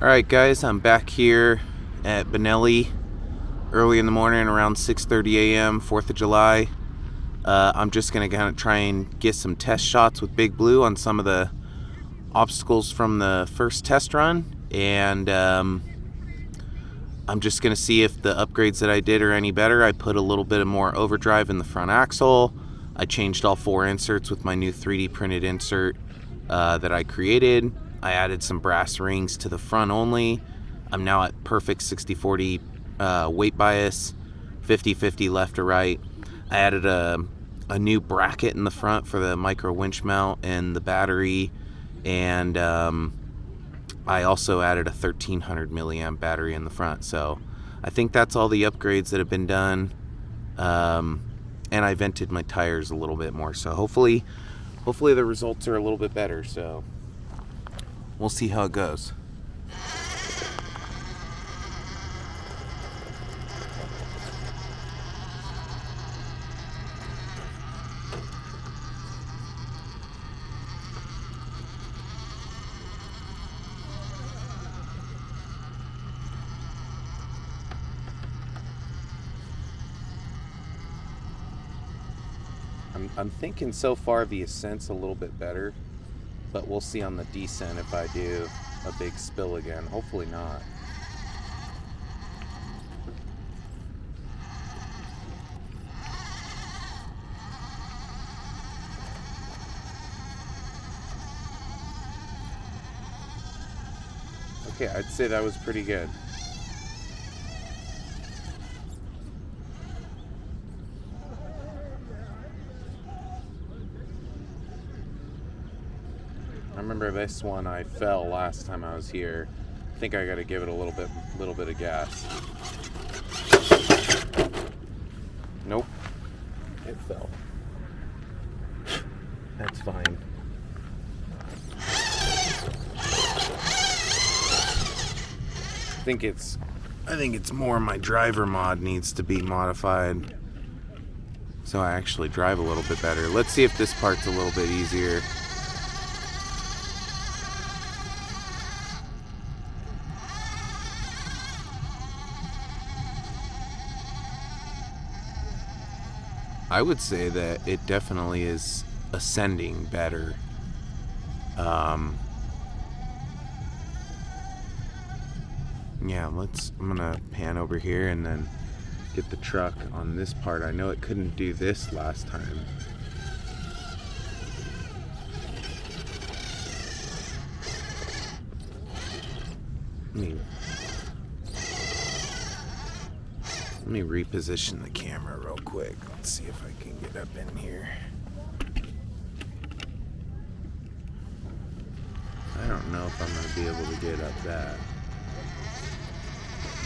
Alright guys, I'm back here at Benelli early in the morning around 6:30 a.m. 4th of July. I'm just going to kind of try and get some test shots with Big Blue on some of the obstacles from the first test run, and I'm just going to see if the upgrades that I did are any better. I put a little bit more overdrive in the front axle. I changed all 4 inserts with my new 3D printed insert that I created. I added some brass rings to the front only. I'm now at perfect 60/40 weight bias, 50/50 left to right. I added a new bracket in the front for the micro winch mount and the battery, and I also added a 1300 milliamp battery in the front. So I think that's all the upgrades that have been done, and I vented my tires a little bit more. So hopefully the results are a little bit better. So we'll see how it goes. I'm thinking so far the ascent's a little bit better, but we'll see on the descent if I do a big spill again. Hopefully not. Okay, I'd say that was pretty good. I remember this one I fell last time I was here. I think I got to give it a little bit of gas. Nope, it fell. That's fine. I think it's more my driver mod needs to be modified so I actually drive a little bit better. Let's see if this part's a little bit easier. I would say that it definitely is ascending better. Yeah, I'm gonna pan over here and then get the truck on this part. I know it couldn't do this last time. Let me reposition the camera real quick. Let's see if I can get up in here. I don't know if I'm going to be able to get up that.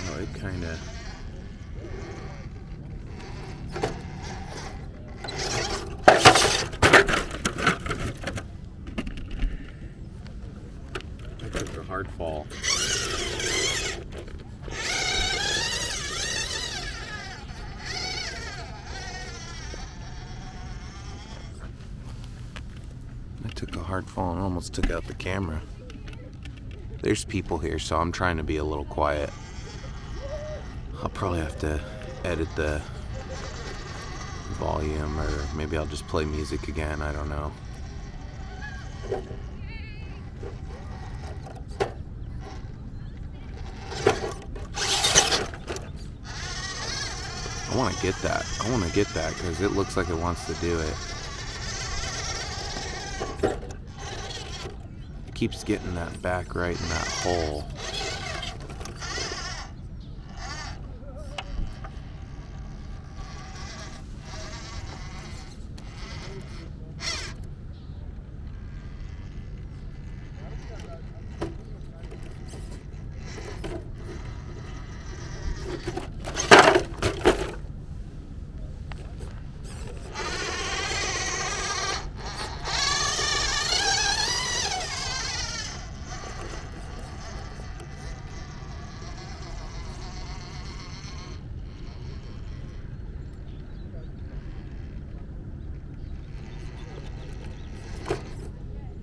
No, it kind of... I took a hard fall. Took a hard fall and almost took out the camera. There's people here, so I'm trying to be a little quiet. I'll probably have to edit the volume, or maybe I'll just play music again. I don't know. I want to get that because it looks like it wants to do it. Keeps getting that back right in that hole.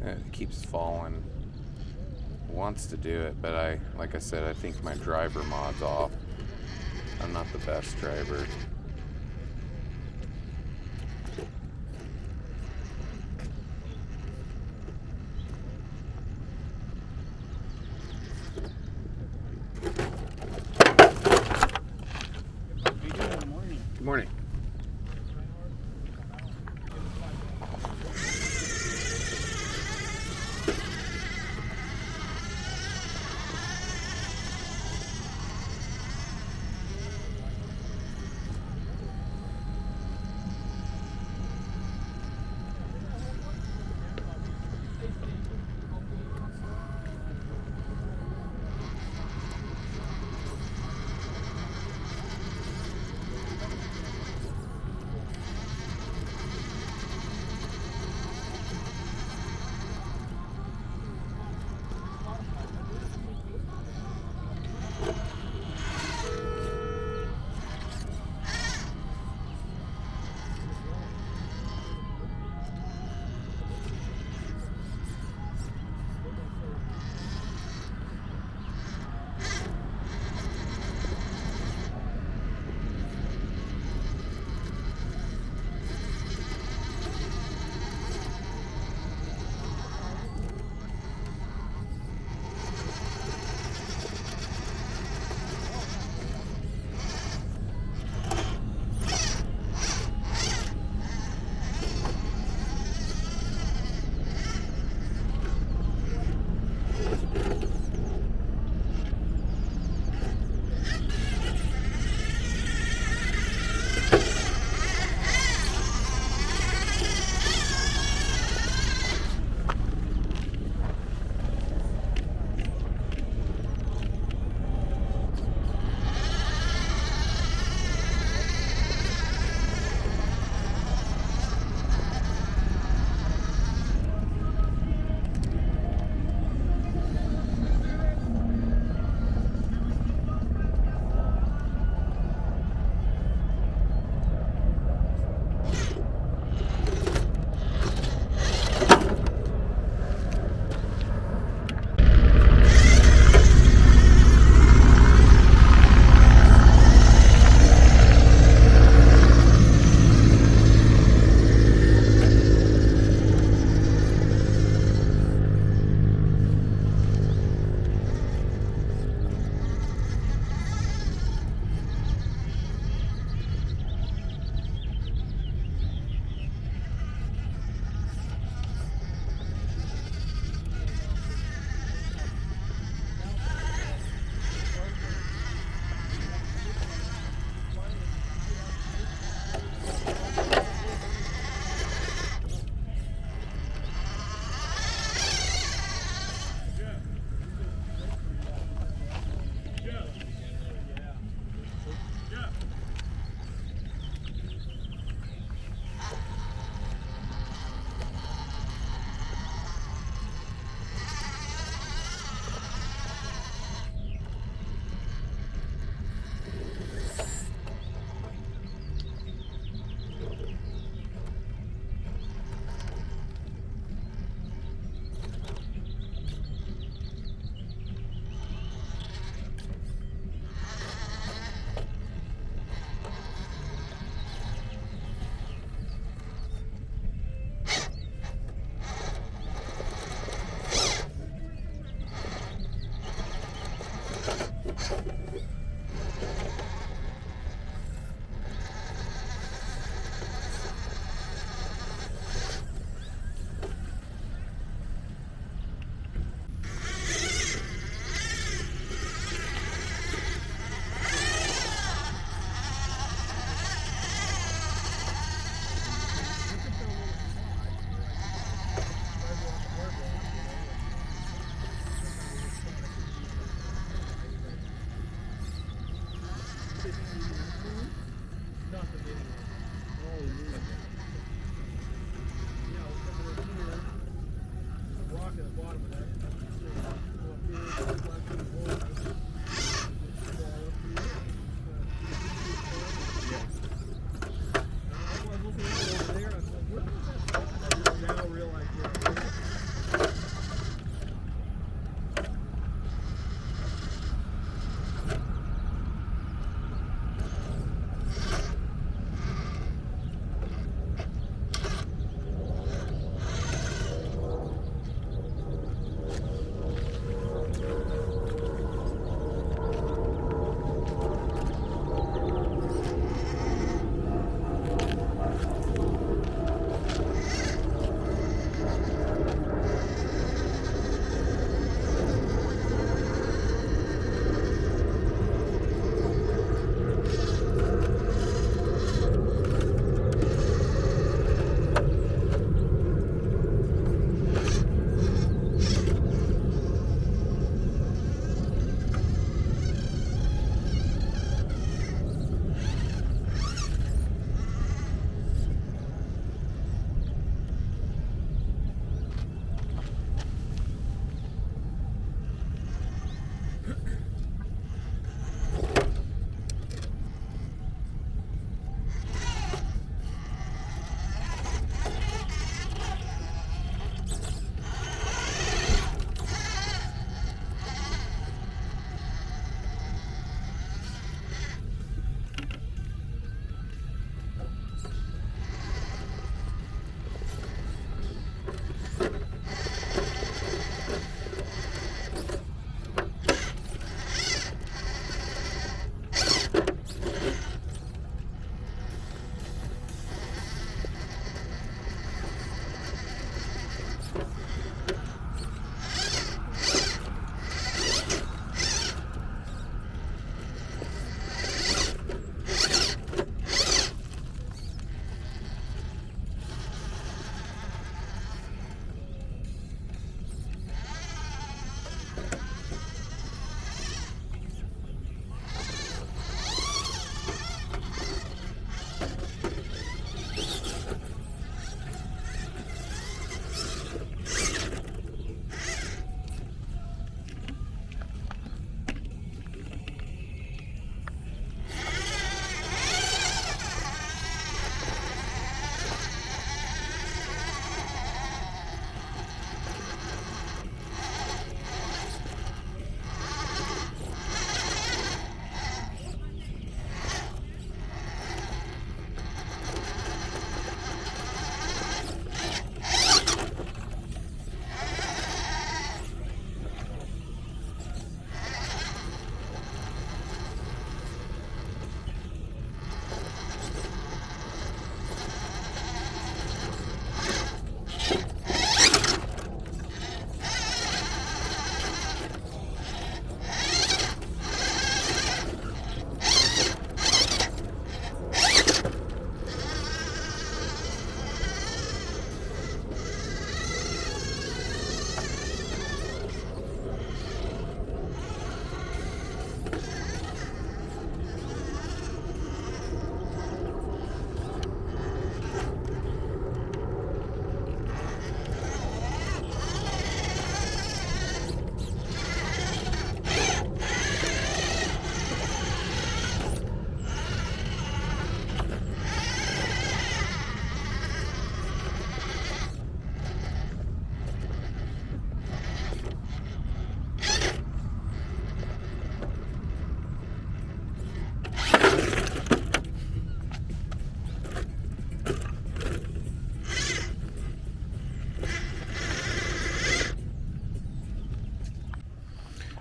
It keeps falling. wants to do it, but like I said, I think my driver mod's off. I'm not the best driver. Good morning.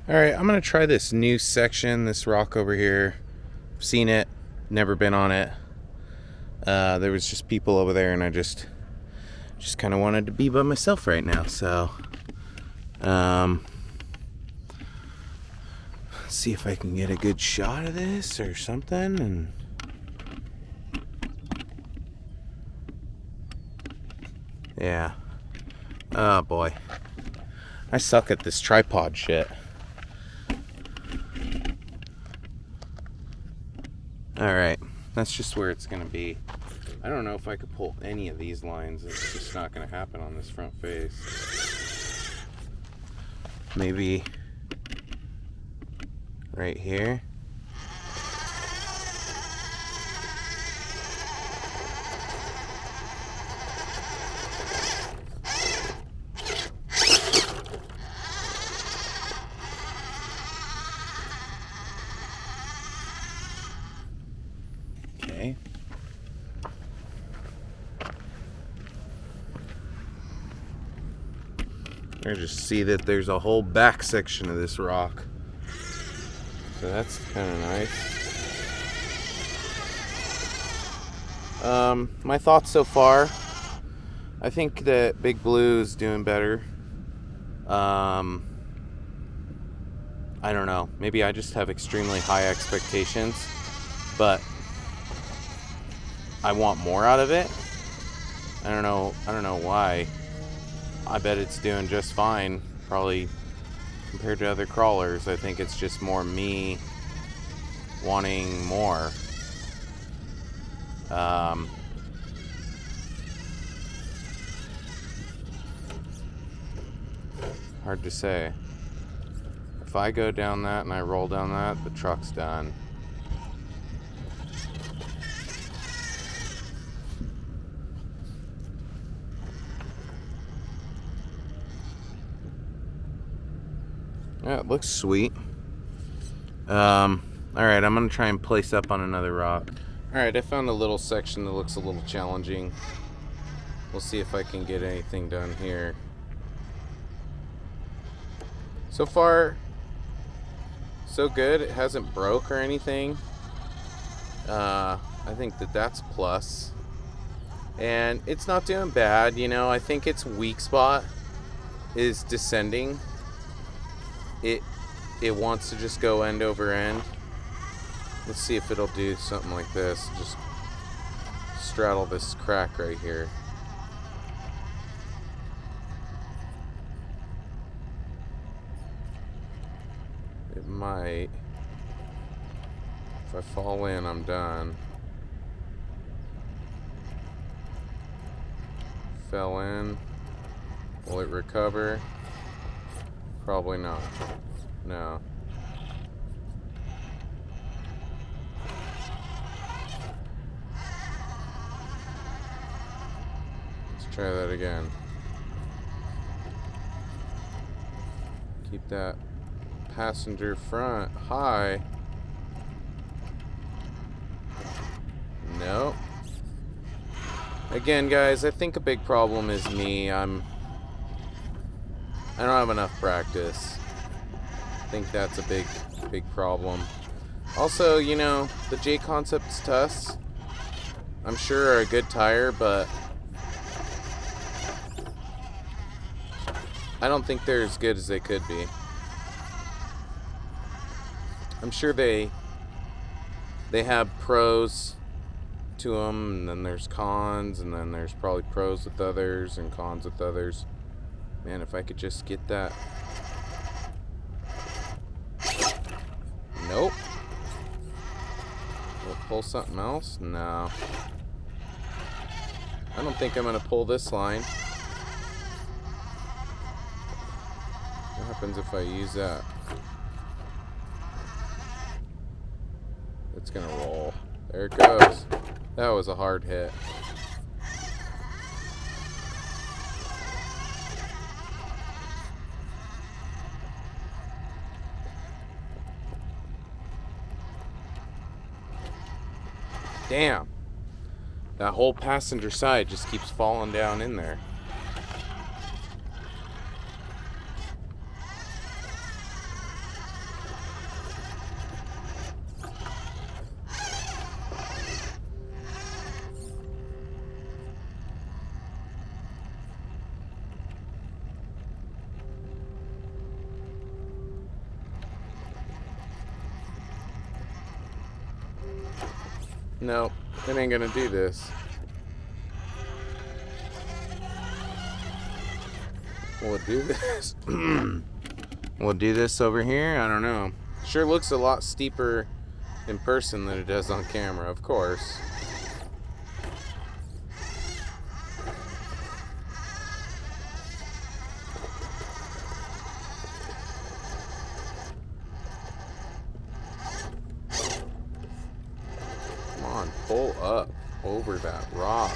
Alright, I'm going to try this new section, this rock over here. I've seen it, never been on it. There was just people over there, and I just kind of wanted to be by myself right now. So, let's see if I can get a good shot of this or something. And yeah. Oh boy. I suck at this tripod shit. Alright, that's just where it's going to be. I don't know if I could pull any of these lines. It's just not going to happen on this front face. Maybe right here. Okay. I just see that there's a whole back section of this rock. So that's kind of nice. My thoughts so far, I think that Big Blue is doing better. I don't know. Maybe I just have extremely high expectations, but I want more out of it. I don't know why. I bet it's doing just fine, probably compared to other crawlers. I think it's just more me wanting more. Hard to say. If I go down that and I roll down that, the truck's done. Yeah, it looks sweet. Alright, I'm going to try and place up on another rock. Alright, I found a little section that looks a little challenging. We'll see if I can get anything done here. So far, so good. It hasn't broke or anything. I think that's plus. And it's not doing bad, you know. I think its weak spot is descending. It wants to just go end over end. Let's see if it'll do something like this. Just straddle this crack right here. It might. If I fall in, I'm done. fell in. Will it recover? Probably not. No. Let's try that again. Keep that passenger front high. Nope. Again, guys, I think a big problem is me. I don't have enough practice. I think that's a big problem. Also, you know, the J Concepts Tuss, I'm sure are a good tire, but I don't think they're as good as they could be. I'm sure they have pros to them, and then there's cons, and then there's probably pros with others and cons with others. Man, if I could just get that. Nope. Will it pull something else? No. I don't think I'm gonna pull this line. What happens if I use that? It's gonna roll. There it goes. That was a hard hit. Damn. That whole passenger side just keeps falling down in there. Nope, it ain't gonna do this. Will it do this? Will it do this over here? I don't know. Sure looks a lot steeper in person than it does on camera, of course. Pull up over that rock.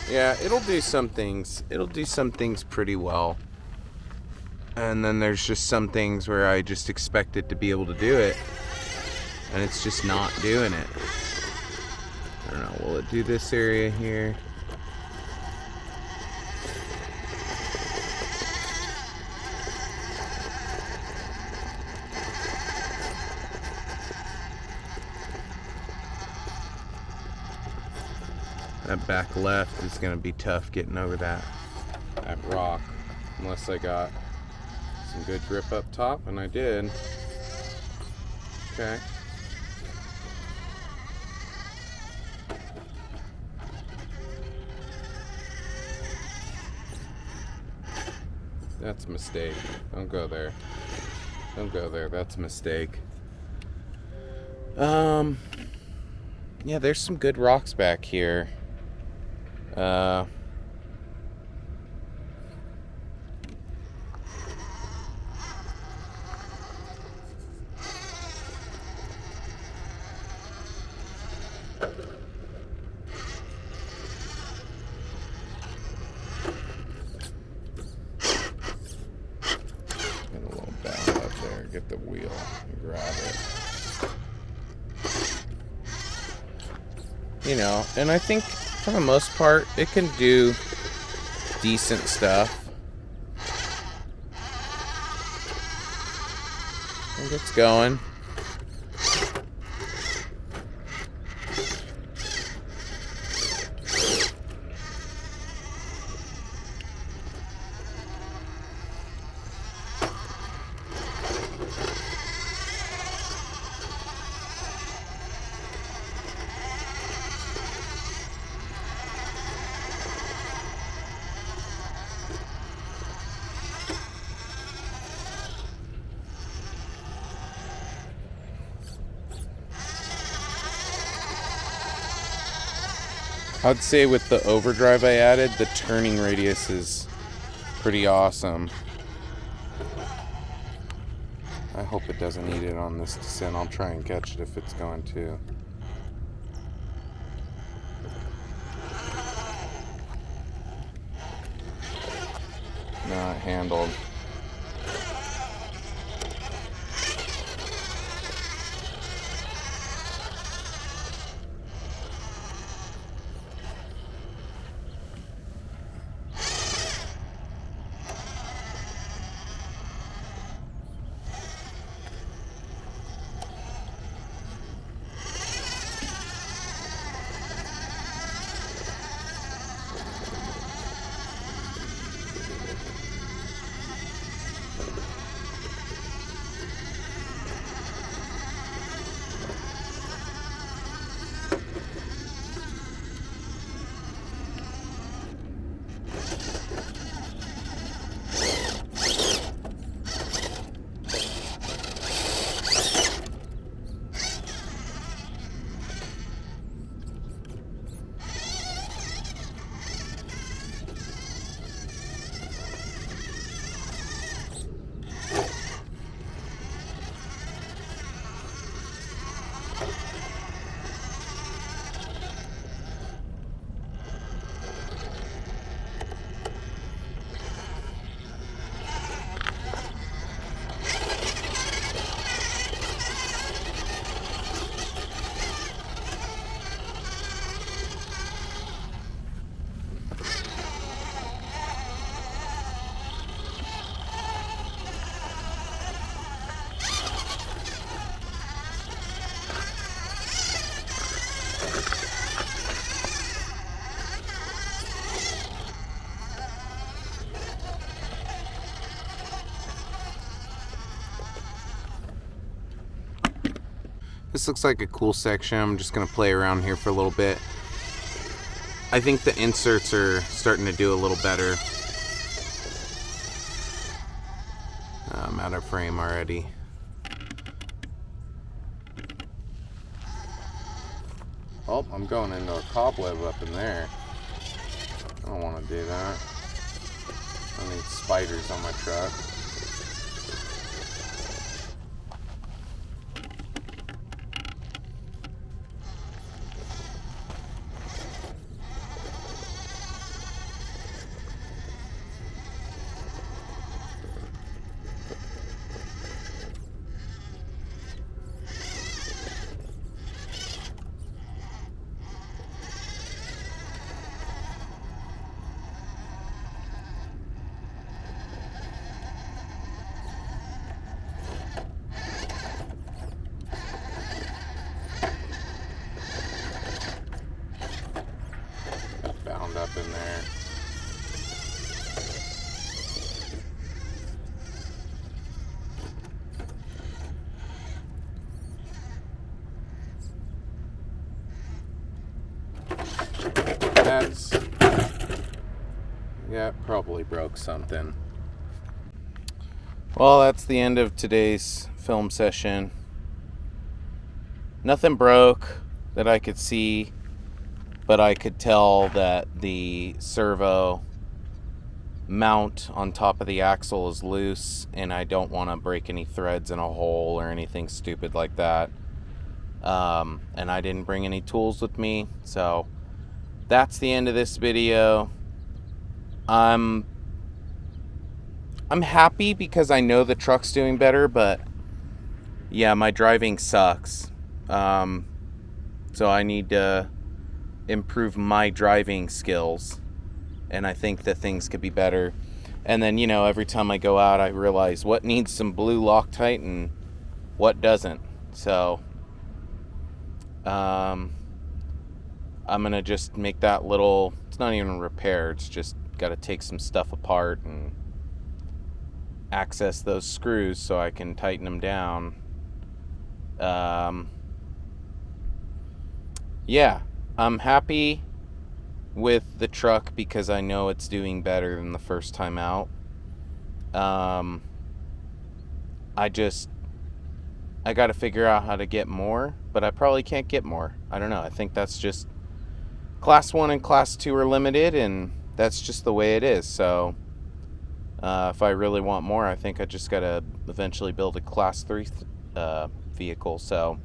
Yeah, it'll do some things. It'll do some things pretty well. And then there's just some things where I just expect it to be able to do it, and it's just not doing it. I don't know, will it do this area here? That back left is going to be tough getting over that rock, unless I got some good grip up top, and I did. Okay. That's a mistake. Don't go there. Don't go there. That's a mistake. Yeah, there's some good rocks back here. Get the wheel and grab it. You know, and I think for the most part it can do decent stuff. I think it's going. I'd say with the overdrive I added, the turning radius is pretty awesome. I hope it doesn't eat it on this descent. I'll try and catch it if it's going to. Not handled. This looks like a cool section. I'm just going to play around here for a little bit. I think the inserts are starting to do a little better. I'm out of frame already. Oh, I'm going into a cobweb up in there. I don't want to do that. I need spiders on my truck. Bound up in there. That's, yeah, probably broke something. Well, that's the end of today's film session. Nothing broke that I could see, but I could tell that the servo mount on top of the axle is loose, and I don't want to break any threads in a hole or anything stupid like that. And I didn't bring any tools with me, so that's the end of this video. I'm happy because I know the truck's doing better, but yeah, my driving sucks. So I need to improve my driving skills, and I think that things could be better. And then, every time I go out, I realize what needs some blue Loctite and what doesn't. So I'm gonna just make that little, it's not even a repair, it's just gotta take some stuff apart and access those screws so I can tighten them down. Yeah, I'm happy with the truck because I know it's doing better than the first time out. I got to figure out how to get more, but I probably can't get more. I don't know. I think that's just Class 1 and Class 2 are limited, and that's just the way it is. So if I really want more, I think I just got to eventually build a Class 3 vehicle. So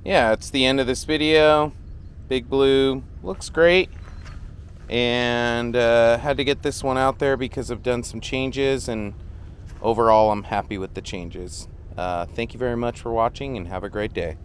yeah, it's the end of this video. Big Blue looks great, and had to get this one out there because I've done some changes, and overall I'm happy with the changes. Thank you very much for watching, and have a great day.